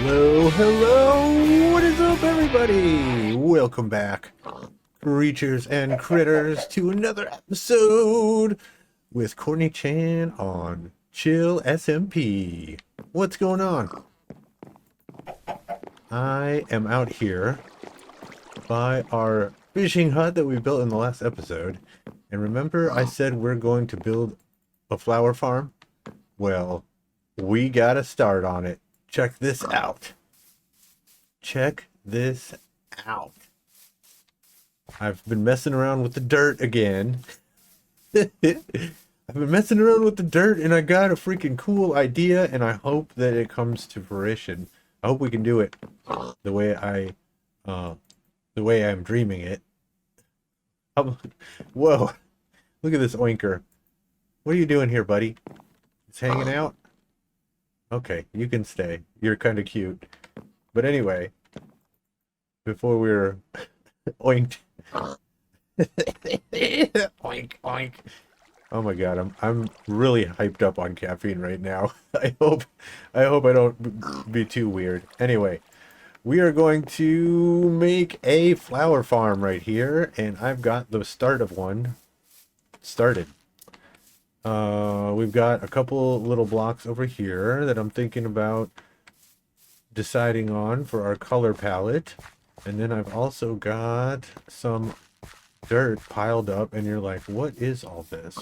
Hello, hello! What is up, everybody? Welcome back, creatures and critters, to another episode with kortniechan on Chill SMP. What's going on? I am out here by our fishing hut that we built in the last episode. And remember I said we're going to build a flower farm? Well, we got a start on it. Check this out. Check this out. I've been messing around with the dirt again. I've been messing around with the dirt and I got a freaking cool idea and I hope that it comes to fruition. I hope we can do it the way I'm dreaming it. Whoa. Look at this oinker. What are you doing here, buddy? It's hanging out? Okay, you can stay. You're kind of cute. But anyway, before we're oinked. Oink, oink. Oh my god, I'm really hyped up on caffeine right now. I hope I don't be too weird. Anyway, we are going to make a flower farm right here, and I've got the start of one started. We've got a couple little blocks over here that I'm thinking about deciding on for our color palette. And then I've also got some dirt piled up and you're like, what is all this?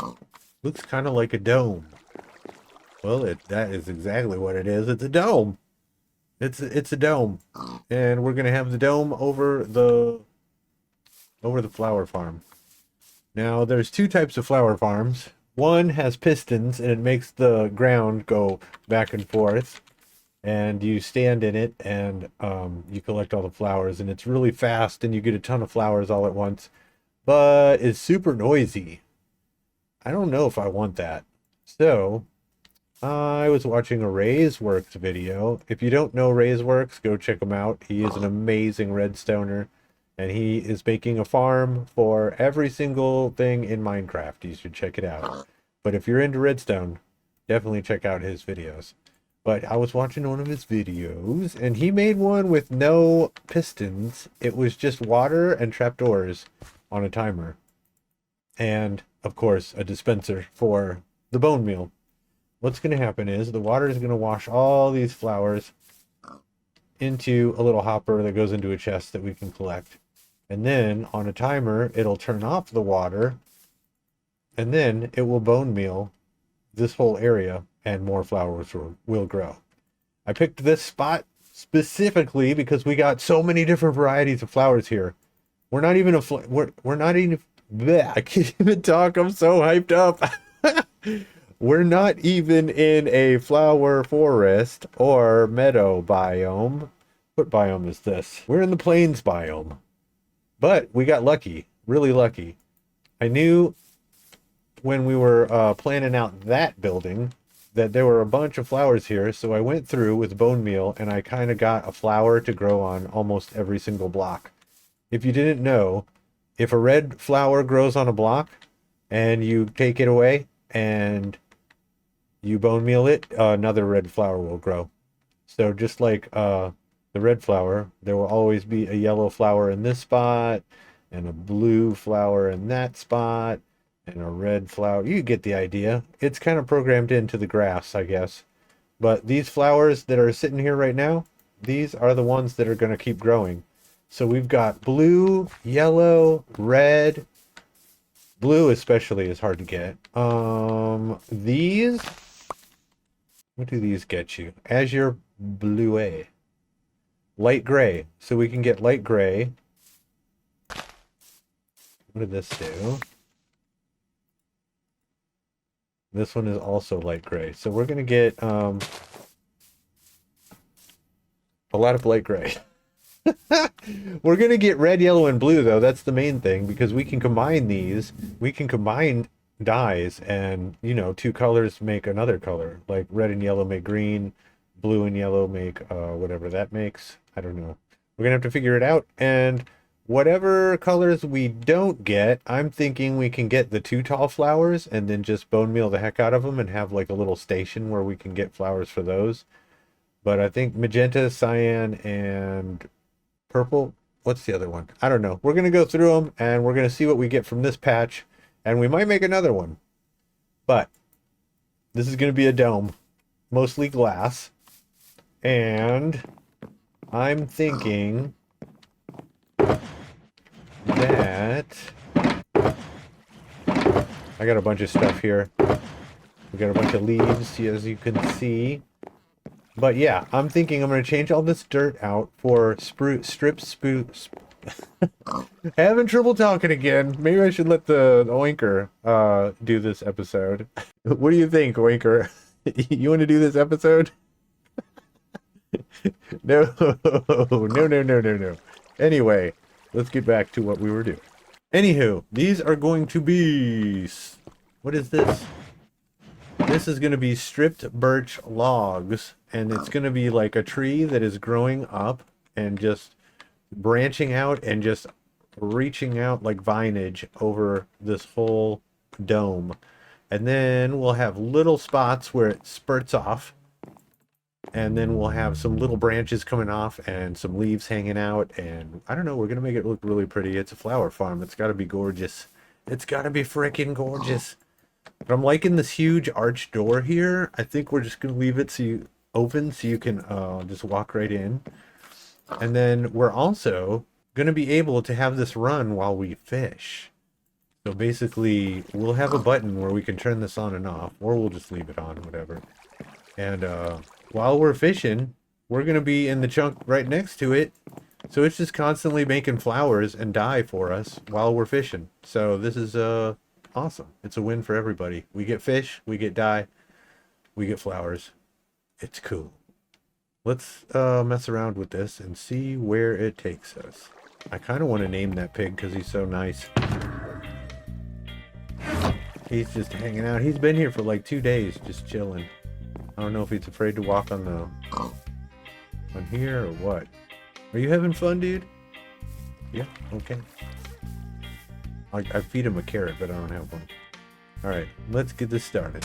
Looks kind of like a dome. Well, that is exactly what it is. It's a dome. It's a dome. And we're going to have the dome over the flower farm. Now, there's two types of flower farms. One has pistons and it makes the ground go back and forth, and you stand in it and you collect all the flowers, and it's really fast and you get a ton of flowers all at once, but it's super noisy. I don't know if I want that. So I was watching a Ray's video. If you don't know Ray's, go check him out. He is an amazing redstoner. And he is making a farm for every single thing in Minecraft. You should check it out. But if you're into redstone, definitely check out his videos. But I was watching one of his videos, and he made one with no pistons. It was just water and trapdoors on a timer. And, of course, a dispenser for the bone meal. What's going to happen is the water is going to wash all these flowers into a little hopper that goes into a chest that we can collect. And then on a timer, it'll turn off the water, and then it will bone meal this whole area, and more flowers will grow. I picked this spot specifically because we got so many different varieties of flowers here. We're not even we're not even bleh, I can't even talk. I'm so hyped up. We're not even in a flower forest or meadow biome. What biome is this? We're in the plains biome. But we got lucky, really lucky. I knew when we were planning out that building that there were a bunch of flowers here, so I went through with bone meal and I kind of got a flower to grow on almost every single block. If you didn't know, if a red flower grows on a block and you take it away and you bone meal it, another red flower will grow. So just like the red flower, there will always be a yellow flower in this spot, and a blue flower in that spot, and a red flower. You get the idea. It's kind of programmed into the grass, I guess. But these flowers that are sitting here right now, these are the ones that are going to keep growing. So we've got blue, yellow, red. Blue especially is hard to get. These, what do these get you? Azure Blue. Light gray. So we can get light gray. What did this do? This one is also light gray. So we're going to get a lot of light gray. We're going to get red, yellow, and blue, though. That's the main thing, because we can combine these. We can combine dyes, and, you know, two colors make another color. Like red and yellow make green, blue and yellow make whatever that makes. I don't know. We're going to have to figure it out. And whatever colors we don't get, I'm thinking we can get the two tall flowers and then just bone meal the heck out of them and have like a little station where we can get flowers for those. But I think magenta, cyan, and purple. What's the other one? I don't know. We're going to go through them and we're going to see what we get from this patch. And we might make another one. But this is going to be a dome. Mostly glass. And I'm thinking that I got a bunch of stuff here. We got a bunch of leaves, as you can see. But yeah, I'm thinking I'm going to change all this dirt out for having trouble talking again. Maybe I should let the Oinker do this episode. What do you think, Oinker? You want to do this episode? No, no. Anyway, let's get back to what we were doing. Anywho, these are going to be... What is this? This is going to be stripped birch logs, and it's going to be like a tree that is growing up and just branching out and just reaching out like vinage over this whole dome. And then we'll have little spots where it spurts off, and then we'll have some little branches coming off and some leaves hanging out, and I don't know, we're going to make it look really pretty. It's a flower farm. It's got to be gorgeous. It's got to be freaking gorgeous. But I'm liking this huge arch door here. I think we're just going to leave it open so you can just walk right in. And then we're also going to be able to have this run while we fish. So basically, we'll have a button where we can turn this on and off, or we'll just leave it on, whatever. And while we're fishing, we're going to be in the chunk right next to it. So it's just constantly making flowers and dye for us while we're fishing. So this is awesome. It's a win for everybody. We get fish, we get dye, we get flowers. It's cool. Let's mess around with this and see where it takes us. I kind of want to name that pig because he's so nice. He's just hanging out. He's been here for like 2 days, just chilling. I don't know if he's afraid to walk on here or what. Are you having fun, dude? Yeah, okay. I feed him a carrot, but I don't have one. Alright, let's get this started.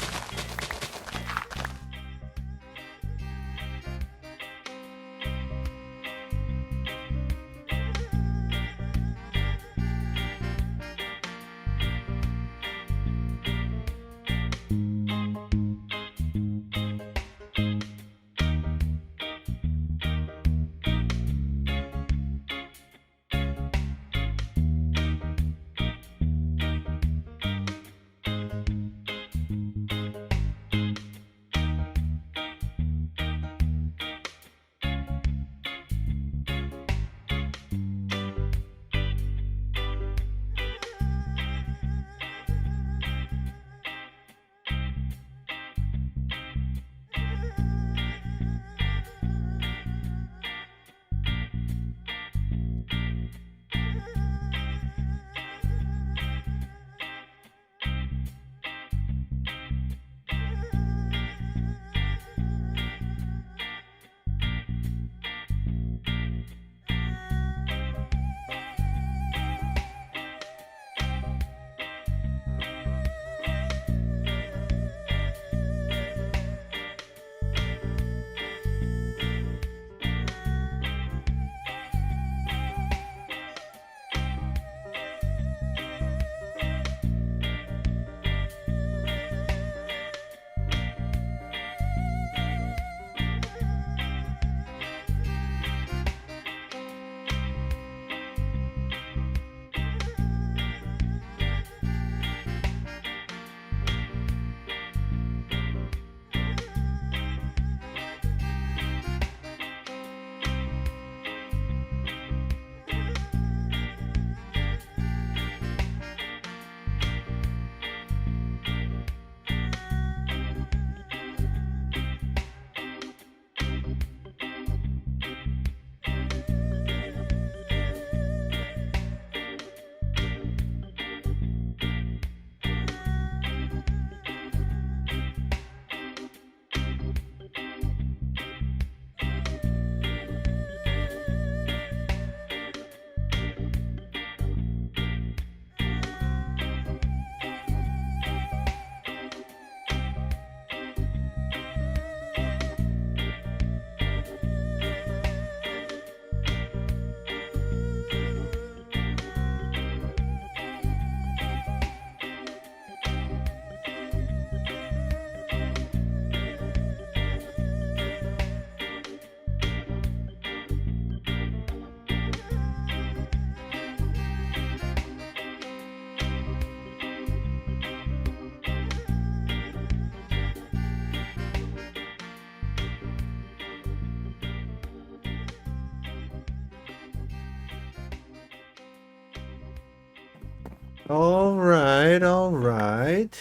All right, all right.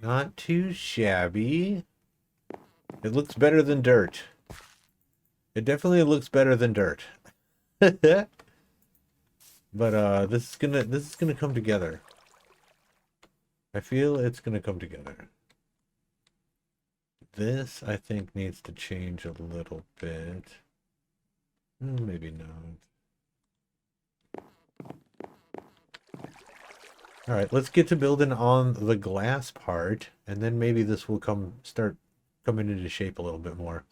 Not too shabby. It looks better than dirt. It definitely looks better than dirt. But this is gonna come together. I feel it's gonna come together. This, I think, needs to change a little bit. Maybe not. All right, let's get to building on the glass part, and then maybe this will start coming into shape a little bit more.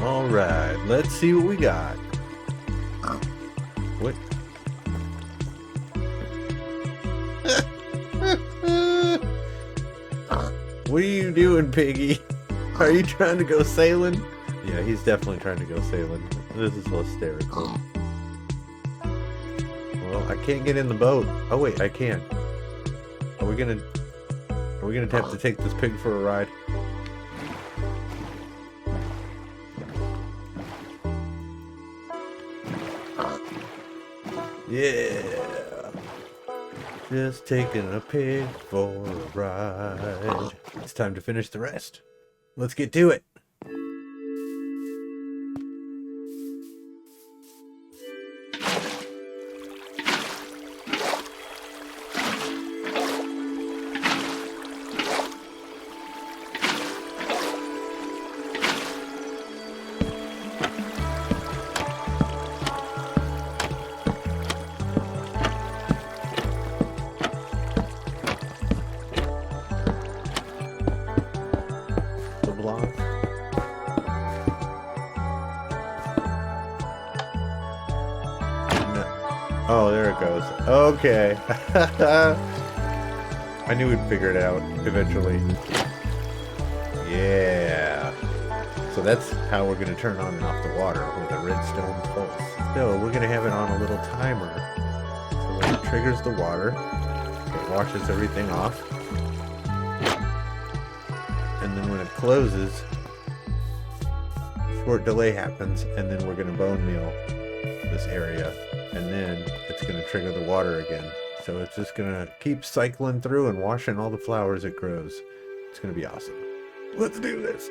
All right, let's see what we got. What? What are you doing, Piggy? Are you trying to go sailing? Yeah, he's definitely trying to go sailing. This is hysterical. Well, I can't get in the boat. Oh wait, I can. Are we gonna have to take this pig for a ride? Yeah. Just taking a pig for a ride. It's time to finish the rest. Let's get to it. Oh, there it goes. Okay. I knew we'd figure it out eventually. Yeah. So that's how we're going to turn on and off the water with a redstone pulse. So we're going to have it on a little timer. So when it triggers the water, it washes everything off. And then when it closes, a short delay happens, and then we're going to bone meal this area. And then it's going to trigger the water again. So it's just going to keep cycling through and washing all the flowers it grows. It's going to be awesome. Let's do this.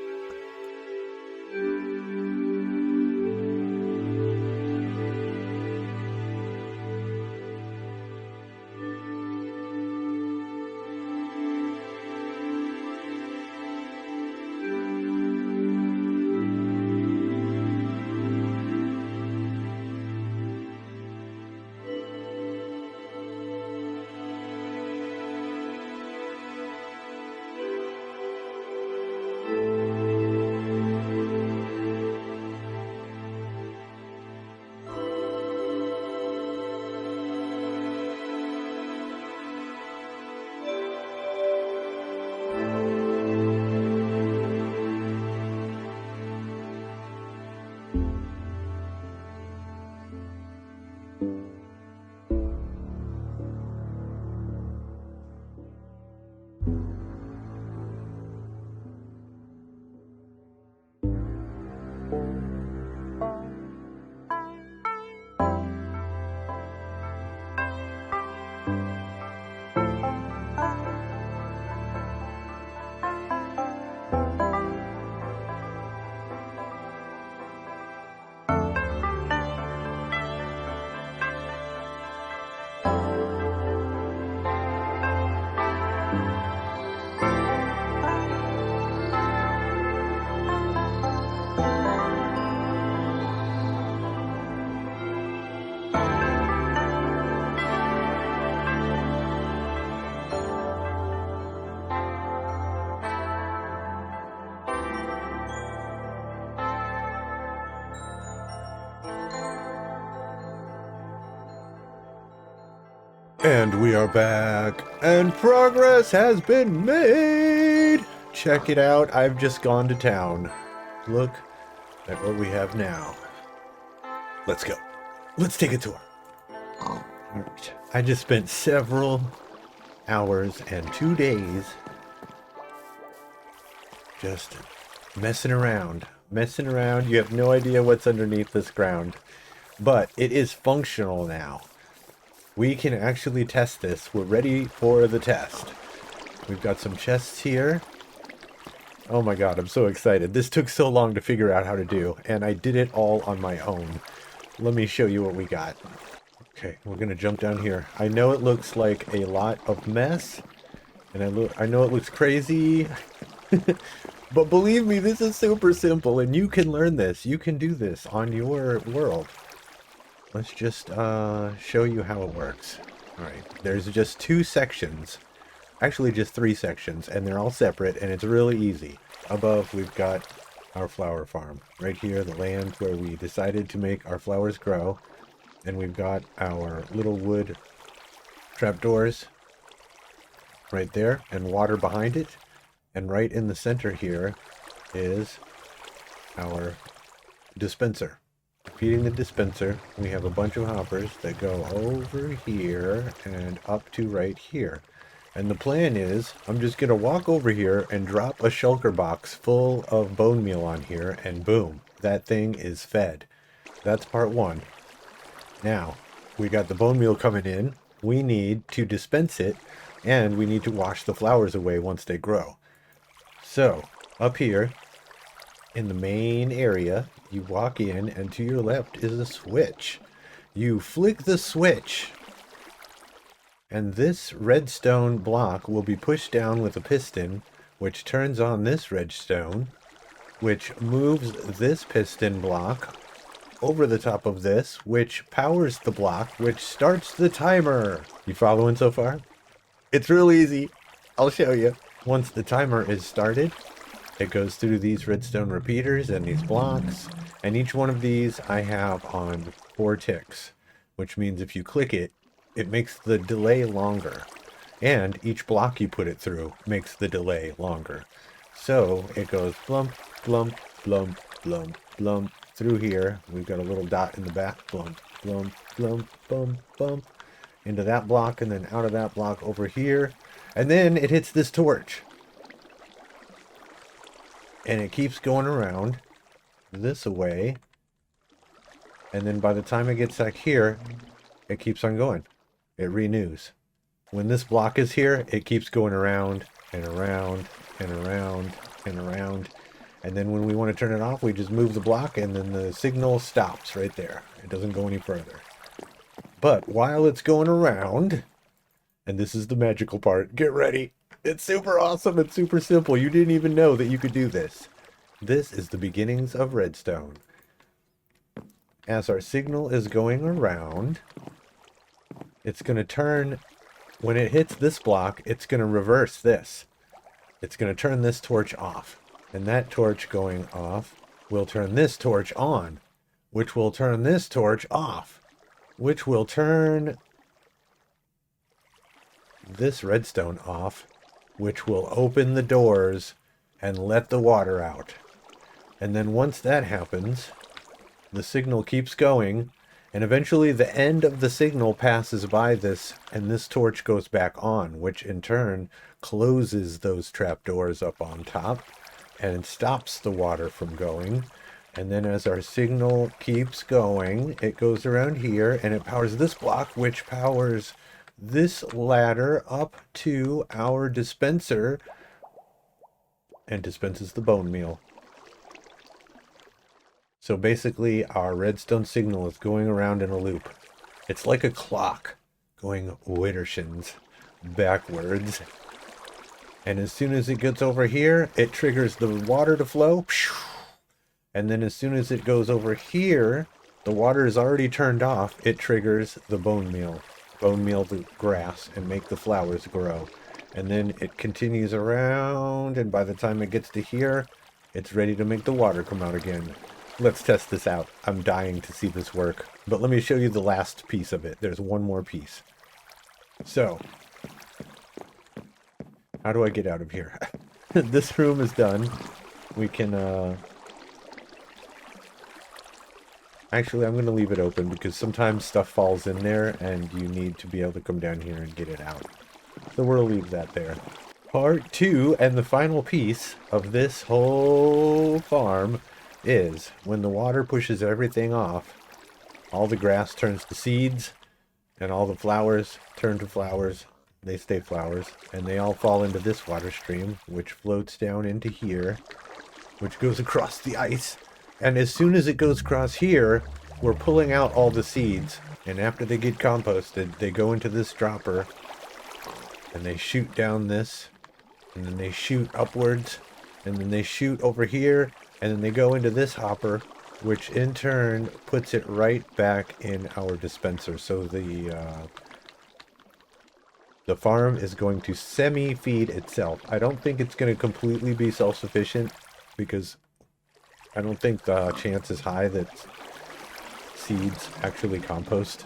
And we are back, and progress has been made! Check it out, I've just gone to town. Look at what we have now. Let's go. Let's take a tour. I just spent several hours and 2 days just messing around. You have no idea what's underneath this ground. But it is functional now. We can actually test this. We're ready for the test. We've got some chests here. Oh my god, I'm so excited. This took so long to figure out how to do, and I did it all on my own. Let me show you what we got. Okay, we're gonna jump down here. I know it looks like a lot of mess, and I know it looks crazy, but believe me, this is super simple, and you can learn this. You can do this on your world. Let's just show you how it works. Alright, there's just 2 sections. Actually, just 3 sections, and they're all separate, and it's really easy. Above, we've got our flower farm. Right here, the land where we decided to make our flowers grow. And we've got our little wood trapdoors right there, and water behind it. And right in the center here is our dispenser. Feeding the dispenser, we have a bunch of hoppers that go over here and up to right here. And the plan is, I'm just going to walk over here and drop a shulker box full of bone meal on here, and boom, that thing is fed. That's part 1. Now, we got the bone meal coming in, we need to dispense it, and we need to wash the flowers away once they grow. So, up here, in the main area, you walk in, and to your left is a switch. You flick the switch, and this redstone block will be pushed down with a piston, which turns on this redstone, which moves this piston block over the top of this, which powers the block, which starts the timer. You following so far? It's real easy. I'll show you. Once the timer is started, it goes through these redstone repeaters and these blocks, and each one of these I have on 4 ticks, which means if you click it, it makes the delay longer, and each block you put it through makes the delay longer. So it goes blump, blump, blump, blump, blump through here. We've got a little dot in the back, blump, blump, blump, bump, bump, into that block, and then out of that block over here, and then it hits this torch. And it keeps going around this way, and then by the time it gets back here, it keeps on going. It renews. When this block is here, it keeps going around and around and around and around, and then when we want to turn it off, we just move the block, and then the signal stops right there. It doesn't go any further. But while it's going around, and this is the magical part, get ready. It's super awesome and super simple. You didn't even know that you could do this. This is the beginnings of redstone. As our signal is going around, it's going to turn, when it hits this block, it's going to reverse this. It's going to turn this torch off. And that torch going off will turn this torch on, which will turn this torch off, which will turn this redstone off, which will open the doors and let the water out. And then once that happens, the signal keeps going, And eventually the end of the signal passes by this, and this torch goes back on, which in turn closes those trapdoors up on top and stops the water from going. And then as our signal keeps going, it goes around here and it powers this block, which powers this ladder up to our dispenser and dispenses the bone meal. So basically, our redstone signal is going around in a loop. It's like a clock going Wittershins backwards. And as soon as it gets over here, it triggers the water to flow. And then as soon as it goes over here, the water is already turned off. It triggers the bone meal the grass, and make the flowers grow. And then it continues around, and by the time it gets to here, it's ready to make the water come out again. Let's test this out. I'm dying to see this work. But let me show you the last piece of it. There's one more piece. So, how do I get out of here? This room is done. We can, Actually, I'm going to leave it open because sometimes stuff falls in there and you need to be able to come down here and get it out. So we'll leave that there. Part 2 and the final piece of this whole farm is when the water pushes everything off, all the grass turns to seeds and all the flowers turn to flowers. They stay flowers and they all fall into this water stream, which floats down into here, which goes across the ice. And as soon as it goes across here, we're pulling out all the seeds. And after they get composted, they go into this dropper. And they shoot down this. And then they shoot upwards. And then they shoot over here. And then they go into this hopper, which in turn puts it right back in our dispenser. So the farm is going to semi-feed itself. I don't think it's going to completely be self-sufficient because I don't think the chance is high that seeds actually compost.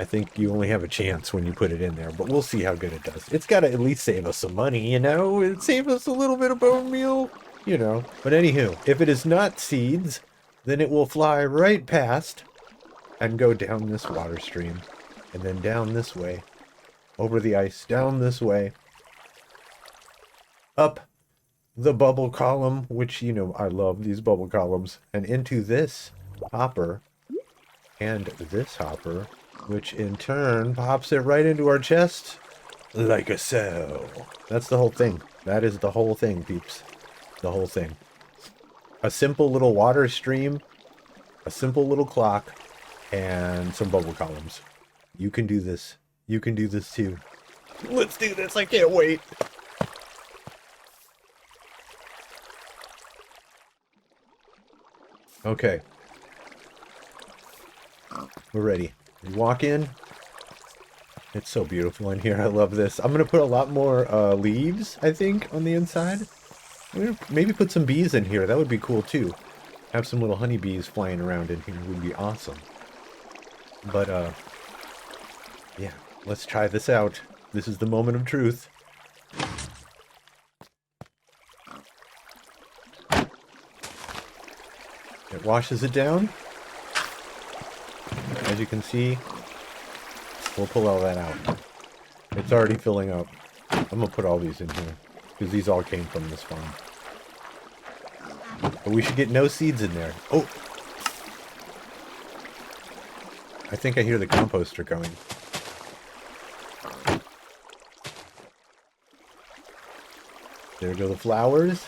I think you only have a chance when you put it in there, but we'll see how good it does. It's got to at least save us some money, you know? It save us a little bit of bone meal, you know? But anywho, if it is not seeds, then it will fly right past and go down this water stream, and then down this way, over the ice, down this way, up the bubble column, which, you know, I love these bubble columns, and into this hopper and this hopper, which in turn pops it right into our chest like a so. That's the whole thing. That is the whole thing, peeps. The whole thing. A simple little water stream, a simple little clock, and some bubble columns. You can do this. You can do this too. Let's do this. I can't wait. Okay. We're ready. You walk in. It's so beautiful in here. I love this. I'm going to put a lot more leaves, I think, on the inside. I'm going to maybe put some bees in here. That would be cool, too. Have some little honeybees flying around in here would be awesome. But, yeah. Let's try this out. This is the moment of truth. It washes it down. As you can see, we'll pull all that out. It's already filling up. I'm going to put all these in here, because these all came from this farm. But we should get no seeds in there. Oh! I think I hear the composter going. There go the flowers.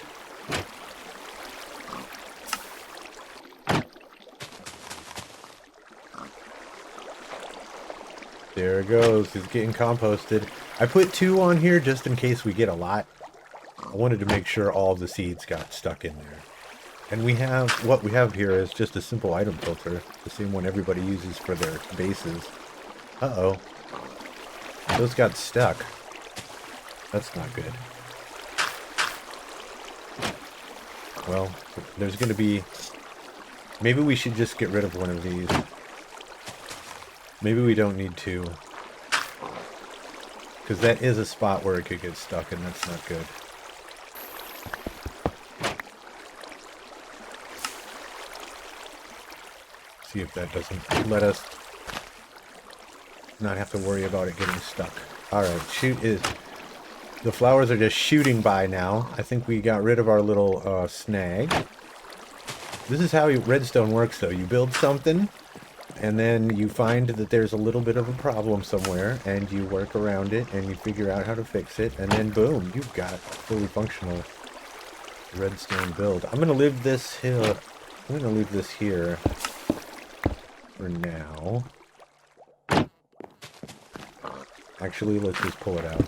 There it goes. It's getting composted. I put 2 on here just in case we get a lot. I wanted to make sure all the seeds got stuck in there. And we have, what we have here is just a simple item filter. The same one everybody uses for their bases. Uh-oh. Those got stuck. That's not good. Well, there's going to be... Maybe we should just get rid of one of these. Maybe we don't need to. Because that is a spot where it could get stuck, and that's not good. See if that doesn't let us not have to worry about it getting stuck. Alright, the flowers are just shooting by now. I think we got rid of our little snag. This is how redstone works, though. You build something, and then you find that there's a little bit of a problem somewhere, and you work around it, and you figure out how to fix it, and then boom, you've got a fully functional redstone build. I'm gonna leave this here. I'm gonna leave this here for now. Actually, let's just pull it out.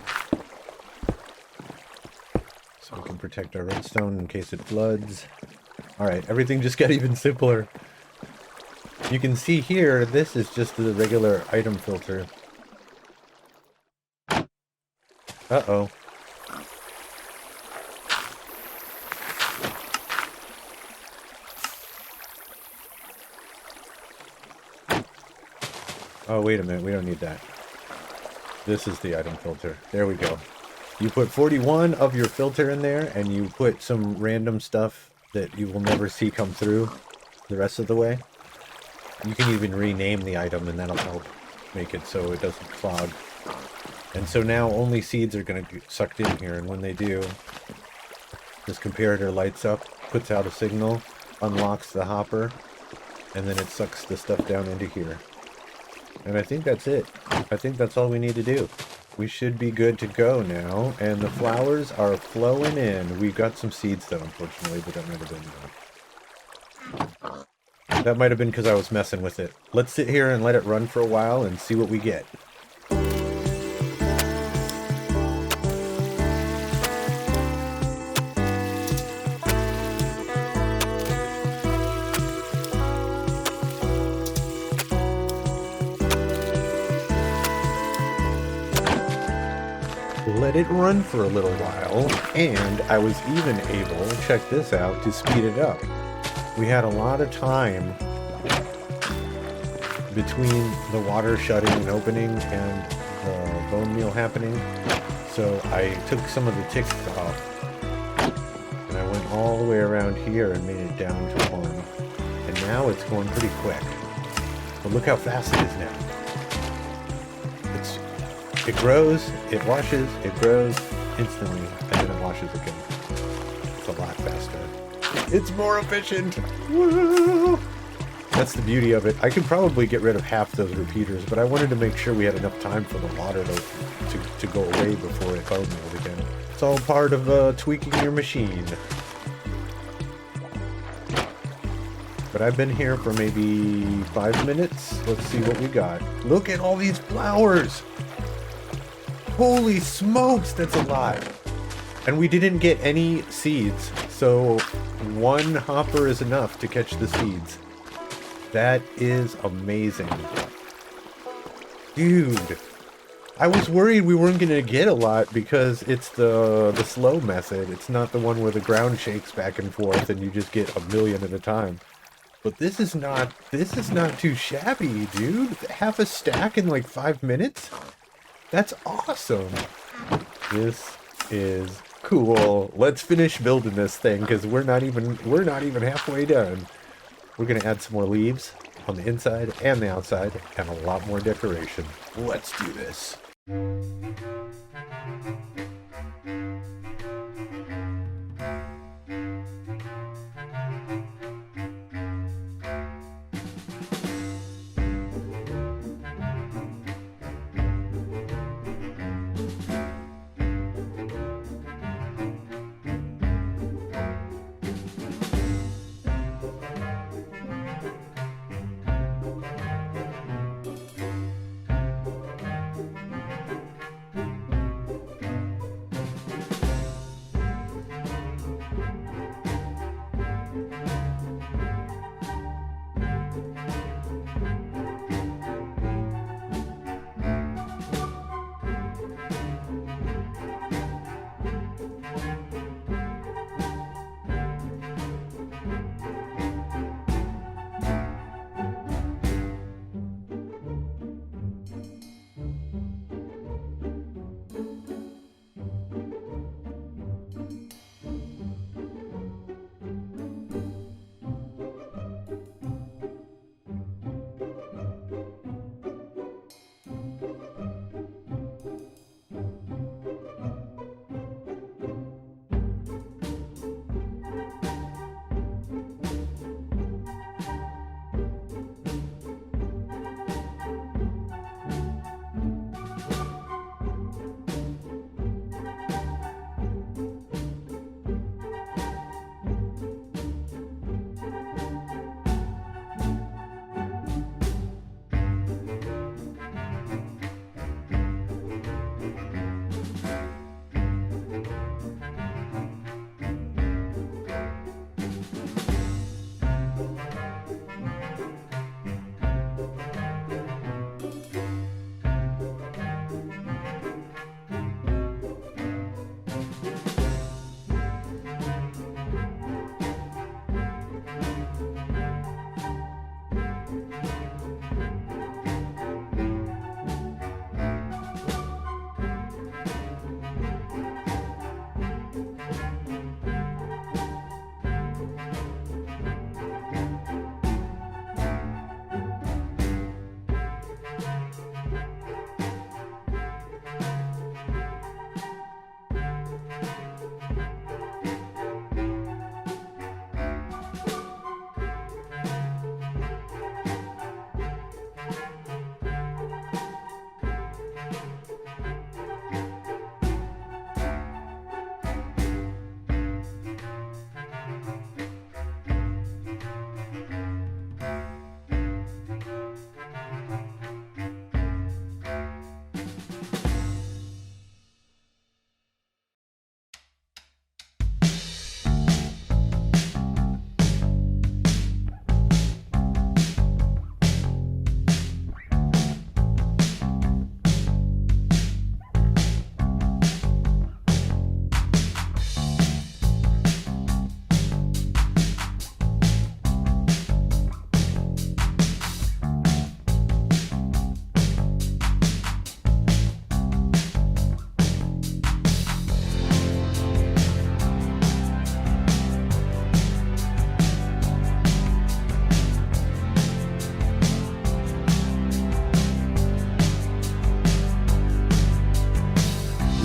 So we can protect our redstone in case it floods. Alright, everything just got even simpler. You can see here, this is just the regular item filter. Uh-oh. Oh, wait a minute, we don't need that. This is the item filter. There we go. You put 41 of your filter in there, and you put some random stuff that you will never see come through the rest of the way. You can even rename the item, and that'll help make it so it doesn't clog. And so now only seeds are going to get sucked in here, and when they do, this comparator lights up, puts out a signal, unlocks the hopper, and then it sucks the stuff down into here. And I think that's it. I think that's all we need to do. We should be good to go now, and the flowers are flowing in. We got some seeds though, unfortunately, but that might have been because I was messing with it. Let's sit here and let it run for a while and see what we get. Let it run for a little while, and I was even able, check this out, to speed it up. We had a lot of time between the water shutting and opening and the bone meal happening, so I took some of the ticks off, and I went all the way around here and made it down to 1, and now it's going pretty quick. But look how fast it is now. It grows, it washes, it grows instantly, and then it washes again. It's a lot faster. It's more efficient! Woo! That's the beauty of it. I could probably get rid of half those repeaters, but I wanted to make sure we had enough time for the water to go away before it bone mealed again. It's all part of tweaking your machine. But I've been here for maybe 5 minutes. Let's see what we got. Look at all these flowers! Holy smokes, that's a lot. And we didn't get any seeds, so 1 hopper is enough to catch the seeds. That is amazing. Dude, I was worried we weren't going to get a lot because it's the slow method. It's not the one where the ground shakes back and forth and you just get a million at a time. But this is not too shabby, dude. Half a stack in like 5 minutes? That's awesome. This is cool. Let's finish building this thing because we're not even halfway done. We're gonna add some more leaves on the inside and the outside and a lot more decoration. Let's do this.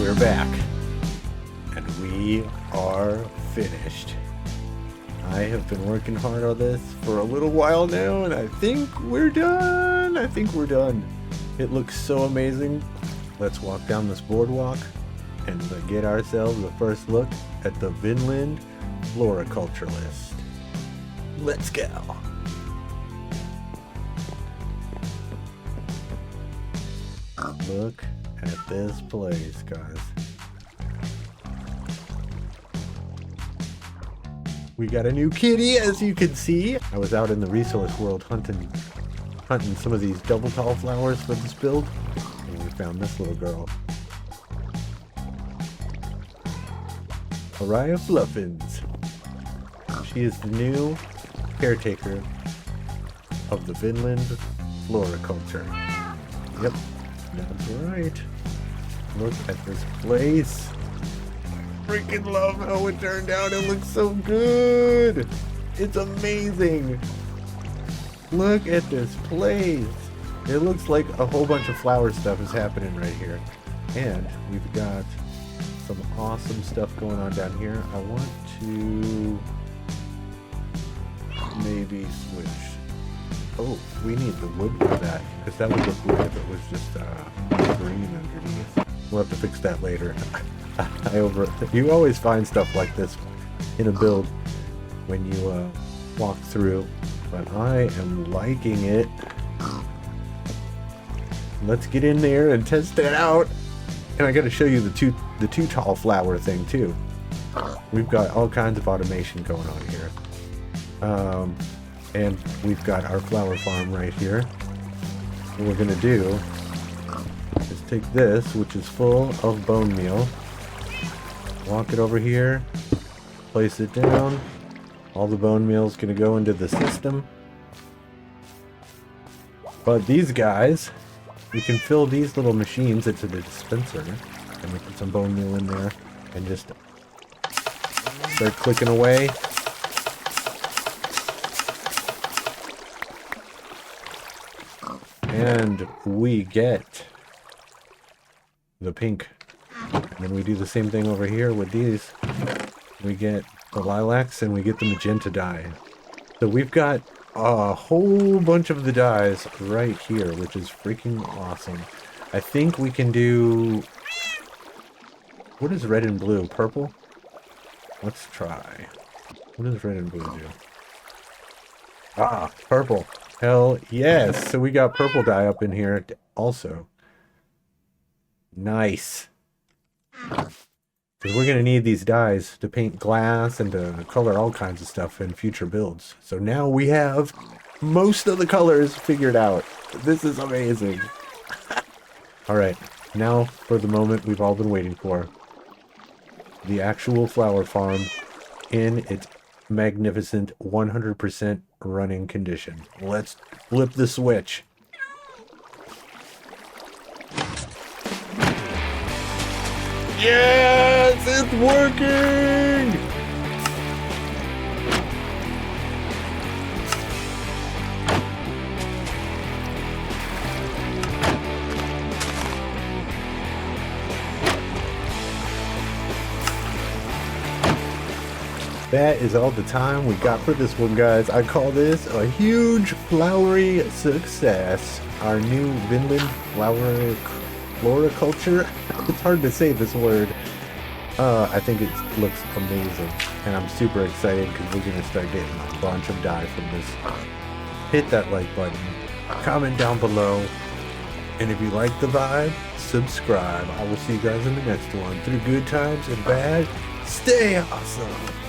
we're back. And we are finished. I have been working hard on this for a little while now, and I think we're done. It looks so amazing. Let's walk down this boardwalk and get ourselves a first look at the Vinland Floriculture list. Let's go. Look at this place, guys. We got a new kitty, as you can see. I was out in the resource world hunting some of these double tall flowers for this build, and we found this little girl. Araya Fluffins. She is the new caretaker of the Vinland Floriculture. Yep, that's right. Look at this place. Freaking love how it turned out. It looks so good. It's amazing. Look at this place. It looks like a whole bunch of flower stuff is happening right here. And we've got some awesome stuff going on down here. I want to maybe switch. Oh, we need the wood for that, because that would look weird if it was just green underneath. We'll have to fix that later. You always find stuff like this in a build when you walk through, but I am liking it. Let's get in there and test it out. And I got to show you the two tall flower thing too. We've got all kinds of automation going on here. And we've got our flower farm right here. What we're gonna do is take this, which is full of bone meal, walk it over here, place it down. All the bone meal is gonna go into the system. But these guys, we can fill these little machines into the dispenser, and we put some bone meal in there and just start clicking away. And we get the pink. And then we do the same thing over here with these. We get the lilacs and we get the magenta dye. So we've got a whole bunch of the dyes right here, which is freaking awesome. I think we can do... What is red and blue? Purple? Let's try. What does red and blue do? Ah, purple. Hell yes. So we got purple dye up in here also. Nice. Because we're going to need these dyes to paint glass and to color all kinds of stuff in future builds. So now we have most of the colors figured out. This is amazing. Alright, now for the moment we've all been waiting for. The actual flower farm in its magnificent 100% running condition. Let's flip the switch. Yes, it's working! That is all the time we got for this one, guys. I call this a huge flowery success. Our new Vinland Floriculture. It's hard to say this word. I think it looks amazing. And I'm super excited because we're going to start getting a bunch of dye from this. Hit that like button. Comment down below. And if you like the vibe, subscribe. I will see you guys in the next one. Through good times and bad, stay awesome.